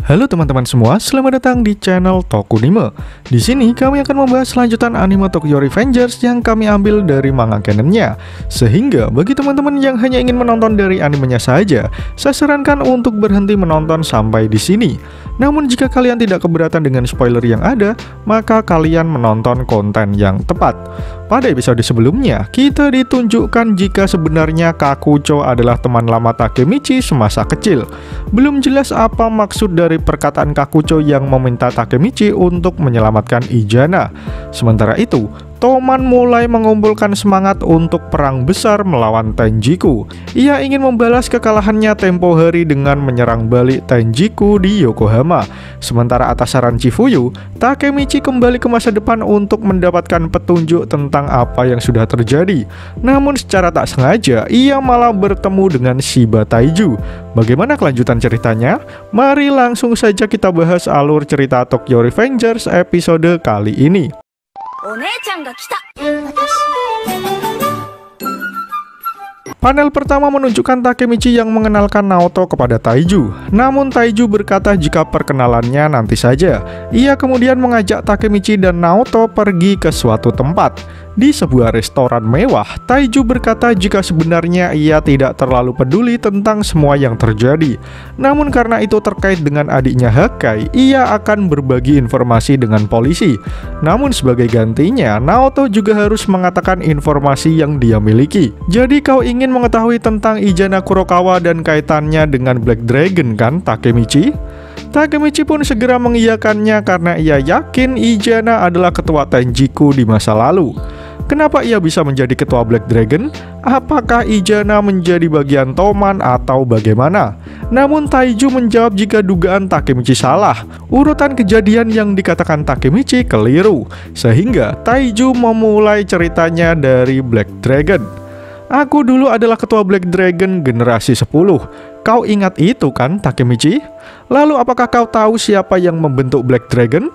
Halo teman-teman semua, selamat datang di channel Tokunime. Di sini kami akan membahas lanjutan anime Tokyo Revengers yang kami ambil dari manga canonnya. Sehingga bagi teman-teman yang hanya ingin menonton dari animenya saja, saya sarankan untuk berhenti menonton sampai di sini. Namun jika kalian tidak keberatan dengan spoiler yang ada, maka kalian menonton konten yang tepat. Pada episode sebelumnya, kita ditunjukkan jika sebenarnya Kakucho adalah teman lama Takemichi semasa kecil. Belum jelas apa maksud dari perkataan Kakucho yang meminta Takemichi untuk menyelamatkan Izana. Sementara itu, Toman mulai mengumpulkan semangat untuk perang besar melawan Tenjiku. Ia ingin membalas kekalahannya tempo hari dengan menyerang balik Tenjiku di Yokohama. Sementara atas saran Chifuyu, Takemichi kembali ke masa depan untuk mendapatkan petunjuk tentang apa yang sudah terjadi. Namun secara tak sengaja, ia malah bertemu dengan Shiba Taiju. Bagaimana kelanjutan ceritanya? Mari langsung saja kita bahas alur cerita Tokyo Revengers episode kali ini. Panel pertama menunjukkan Takemichi yang mengenalkan Naoto kepada Taiju. Namun Taiju berkata jika perkenalannya nanti saja. Ia kemudian mengajak Takemichi dan Naoto pergi ke suatu tempat. Di sebuah restoran mewah, Taiju berkata jika sebenarnya ia tidak terlalu peduli tentang semua yang terjadi. Namun karena itu terkait dengan adiknya Hakkai, ia akan berbagi informasi dengan polisi. Namun sebagai gantinya, Naoto juga harus mengatakan informasi yang dia miliki. Jadi kau ingin mengetahui tentang Izana Kurokawa dan kaitannya dengan Black Dragon kan, Takemichi? Takemichi pun segera mengiyakannya karena ia yakin Izana adalah ketua Tenjiku di masa lalu. Kenapa ia bisa menjadi ketua Black Dragon? Apakah Izana menjadi bagian Toman atau bagaimana? Namun Taiju menjawab jika dugaan Takemichi salah. Urutan kejadian yang dikatakan Takemichi keliru. Sehingga Taiju memulai ceritanya dari Black Dragon. Aku dulu adalah ketua Black Dragon generasi 10. Kau ingat itu kan, Takemichi? Lalu apakah kau tahu siapa yang membentuk Black Dragon?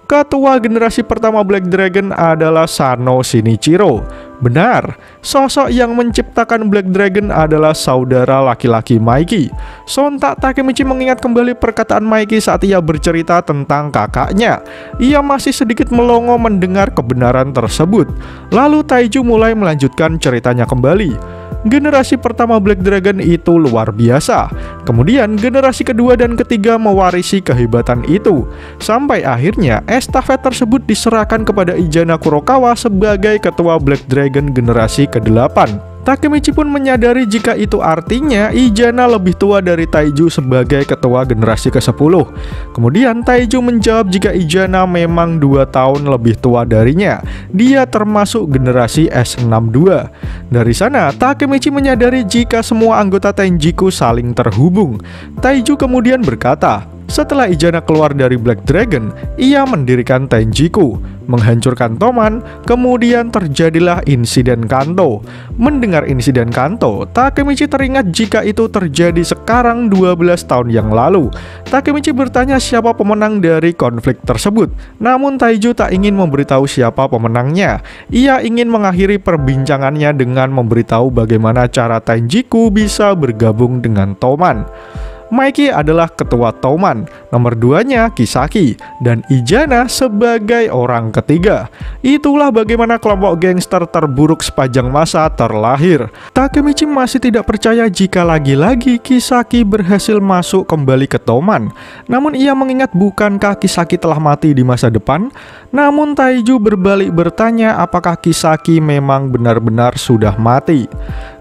Ketua generasi pertama Black Dragon adalah Sano Shinichiro. Benar, sosok yang menciptakan Black Dragon adalah saudara laki-laki Maiki. Sontak Takemichi mengingat kembali perkataan Maiki saat ia bercerita tentang kakaknya. Ia masih sedikit melongo mendengar kebenaran tersebut. Lalu Taiju mulai melanjutkan ceritanya kembali. Generasi pertama Black Dragon itu luar biasa. Kemudian generasi kedua dan ketiga mewarisi kehebatan itu. Sampai akhirnya estafet tersebut diserahkan kepada Izana Kurokawa sebagai ketua Black Dragon generasi ke-8. Takemichi pun menyadari jika itu artinya Izana lebih tua dari Taiju sebagai ketua generasi ke-10. Kemudian Taiju menjawab jika Izana memang 2 tahun lebih tua darinya. Dia termasuk generasi S62. Dari sana Takemichi menyadari jika semua anggota Tenjiku saling terhubung. Taiju kemudian berkata, setelah Izana keluar dari Black Dragon, ia mendirikan Tenjiku, menghancurkan Toman, kemudian terjadilah insiden Kanto. Mendengar insiden Kanto, Takemichi teringat jika itu terjadi sekarang 12 tahun yang lalu. Takemichi bertanya siapa pemenang dari konflik tersebut. Namun Taiju tak ingin memberitahu siapa pemenangnya. Ia ingin mengakhiri perbincangannya dengan memberitahu bagaimana cara Tenjiku bisa bergabung dengan Toman. Maiki adalah ketua Toman, nomor 2-nya Kisaki, dan Izana sebagai orang ketiga. Itulah bagaimana kelompok gangster terburuk sepanjang masa terlahir. Takemichi masih tidak percaya jika lagi-lagi Kisaki berhasil masuk kembali ke Toman. Namun ia mengingat bukankah Kisaki telah mati di masa depan? Namun Taiju berbalik bertanya apakah Kisaki memang benar-benar sudah mati.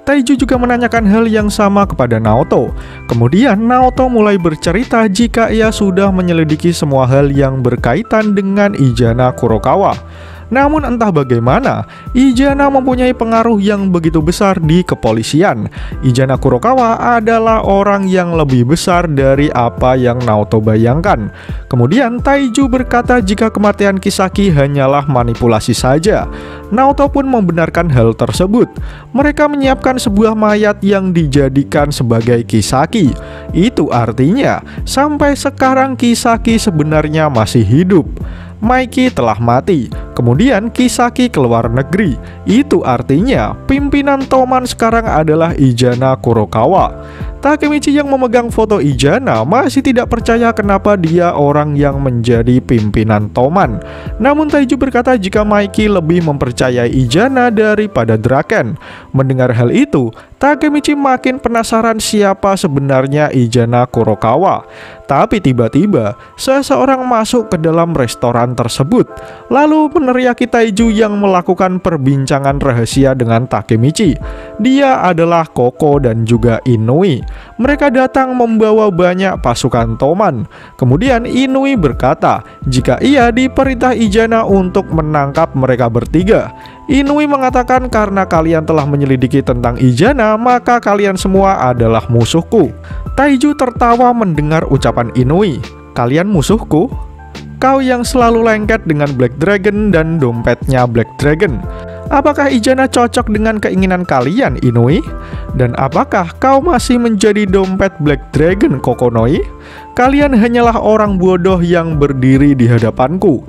Taiju juga menanyakan hal yang sama kepada Naoto. Kemudian Naoto mulai bercerita jika ia sudah menyelidiki semua hal yang berkaitan dengan Izana Kurokawa. Namun entah bagaimana, Izana mempunyai pengaruh yang begitu besar di kepolisian. Izana Kurokawa adalah orang yang lebih besar dari apa yang Naoto bayangkan. Kemudian Taiju berkata jika kematian Kisaki hanyalah manipulasi saja. Naoto pun membenarkan hal tersebut. Mereka menyiapkan sebuah mayat yang dijadikan sebagai Kisaki. Itu artinya, sampai sekarang Kisaki sebenarnya masih hidup. Maiki telah mati. Kemudian Kisaki keluar negeri. Itu artinya pimpinan Toman sekarang adalah Izana Kurokawa. Takemichi yang memegang foto Izana masih tidak percaya kenapa dia orang yang menjadi pimpinan Toman. Namun Taiju berkata jika Mikey lebih mempercayai Izana daripada Draken. Mendengar hal itu, Takemichi makin penasaran siapa sebenarnya Izana Kurokawa. Tapi tiba-tiba seseorang masuk ke dalam restoran tersebut, lalu meneriaki Taiju yang melakukan perbincangan rahasia dengan Takemichi. Dia adalah Koko dan juga Inui. Mereka datang membawa banyak pasukan Toman. Kemudian Inui berkata jika ia diperintah Izana untuk menangkap mereka bertiga. Inui mengatakan karena kalian telah menyelidiki tentang Izana, maka kalian semua adalah musuhku. Taiju tertawa mendengar ucapan Inui. Kalian musuhku? Kau yang selalu lengket dengan Black Dragon dan dompetnya Black Dragon. Apakah Izana cocok dengan keinginan kalian, Inui? Dan apakah kau masih menjadi dompet Black Dragon, Kokonoi? Kalian hanyalah orang bodoh yang berdiri di hadapanku.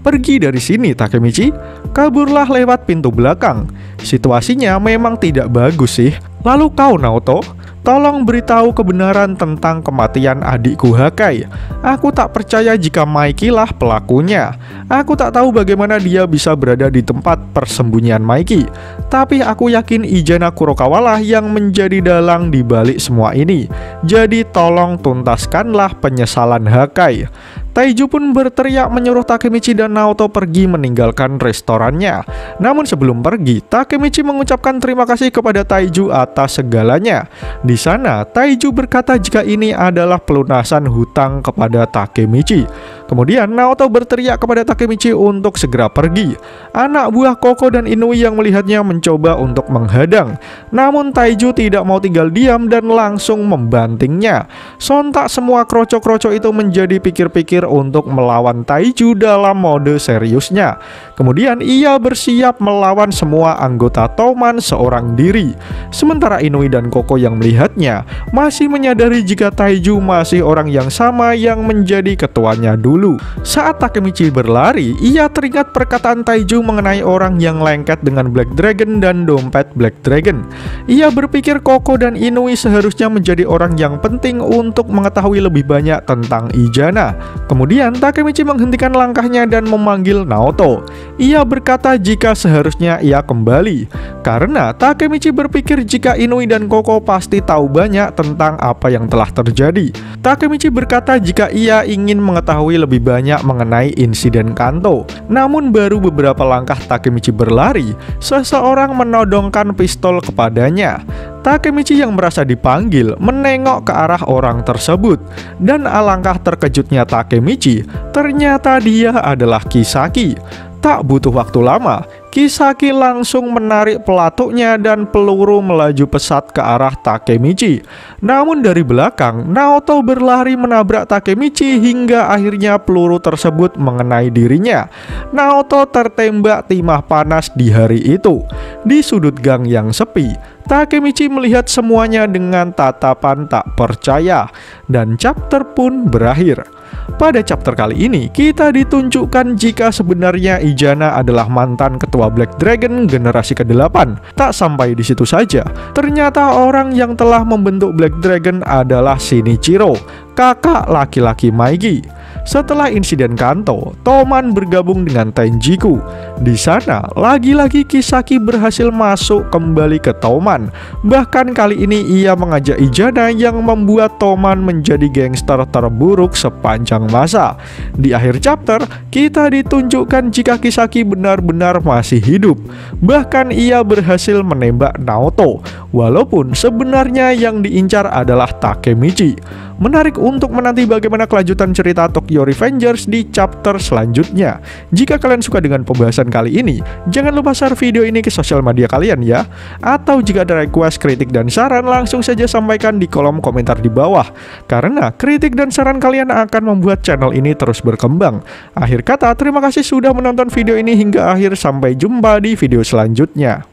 Pergi dari sini, Takemichi. Kaburlah lewat pintu belakang. Situasinya memang tidak bagus sih. Lalu kau, Naoto, tolong beritahu kebenaran tentang kematian adikku Hakai. Aku tak percaya jika Mikey lah pelakunya. Aku tak tahu bagaimana dia bisa berada di tempat persembunyian Mikey. Tapi aku yakin Izana Kurokawa lah yang menjadi dalang di balik semua ini. Jadi tolong tuntaskanlah penyesalan Hakai. Taiju pun berteriak menyuruh Takemichi dan Naoto pergi meninggalkan restorannya. Namun sebelum pergi, Takemichi mengucapkan terima kasih kepada Taiju atas segalanya. Di sana, Taiju berkata jika ini adalah pelunasan hutang kepada Takemichi. Kemudian Naoto berteriak kepada Takemichi untuk segera pergi. Anak buah Koko dan Inui yang melihatnya mencoba untuk menghadang. Namun Taiju tidak mau tinggal diam dan langsung membantingnya. Sontak semua kroco-kroco itu menjadi pikir-pikir untuk melawan Taiju dalam mode seriusnya. Kemudian ia bersiap melawan semua anggota Toman seorang diri. Sementara Inui dan Koko yang melihatnya masih menyadari jika Taiju masih orang yang sama yang menjadi ketuanya dulu. Saat Takemichi berlari, ia teringat perkataan Taiju mengenai orang yang lengket dengan Black Dragon dan dompet Black Dragon. Ia berpikir Koko dan Inui seharusnya menjadi orang yang penting untuk mengetahui lebih banyak tentang Izana. Kemudian Takemichi menghentikan langkahnya dan memanggil Naoto. Ia berkata jika seharusnya ia kembali, karena Takemichi berpikir jika Inui dan Koko pasti tahu banyak tentang apa yang telah terjadi. Takemichi berkata jika ia ingin mengetahui lebih banyak mengenai insiden Kanto. Namun baru beberapa langkah Takemichi berlari, seseorang menodongkan pistol kepadanya. Takemichi yang merasa dipanggil menengok ke arah orang tersebut. Dan alangkah terkejutnya Takemichi, ternyata dia adalah Kisaki. Tak butuh waktu lama, Kisaki langsung menarik pelatuknya dan peluru melaju pesat ke arah Takemichi. Namun dari belakang, Naoto berlari menabrak Takemichi hingga akhirnya peluru tersebut mengenai dirinya. Naoto tertembak timah panas di hari itu. Di sudut gang yang sepi, Takemichi melihat semuanya dengan tatapan tak percaya. Dan chapter pun berakhir. Pada chapter kali ini, kita ditunjukkan jika sebenarnya Izana adalah mantan ketua Black Dragon generasi ke-8. Tak sampai di situ saja, ternyata orang yang telah membentuk Black Dragon adalah Shinichiro, kakak laki-laki Mikey. Setelah insiden Kanto, Toman bergabung dengan Tenjiku. Di sana, lagi-lagi Kisaki berhasil masuk kembali ke Toman. Bahkan kali ini ia mengajak Izana yang membuat Toman menjadi gangster terburuk sepanjang masa. Di akhir chapter, kita ditunjukkan jika Kisaki benar-benar masih hidup. Bahkan ia berhasil menembak Naoto, walaupun sebenarnya yang diincar adalah Takemichi. Menarik untuk menanti bagaimana kelanjutan cerita Tokyo Revengers di chapter selanjutnya. Jika kalian suka dengan pembahasan kali ini, jangan lupa share video ini ke sosial media kalian ya. Atau jika ada request, kritik, dan saran, langsung saja sampaikan di kolom komentar di bawah. Karena kritik dan saran kalian akan membuat channel ini terus berkembang. Akhir kata, terima kasih sudah menonton video ini hingga akhir. Sampai jumpa di video selanjutnya.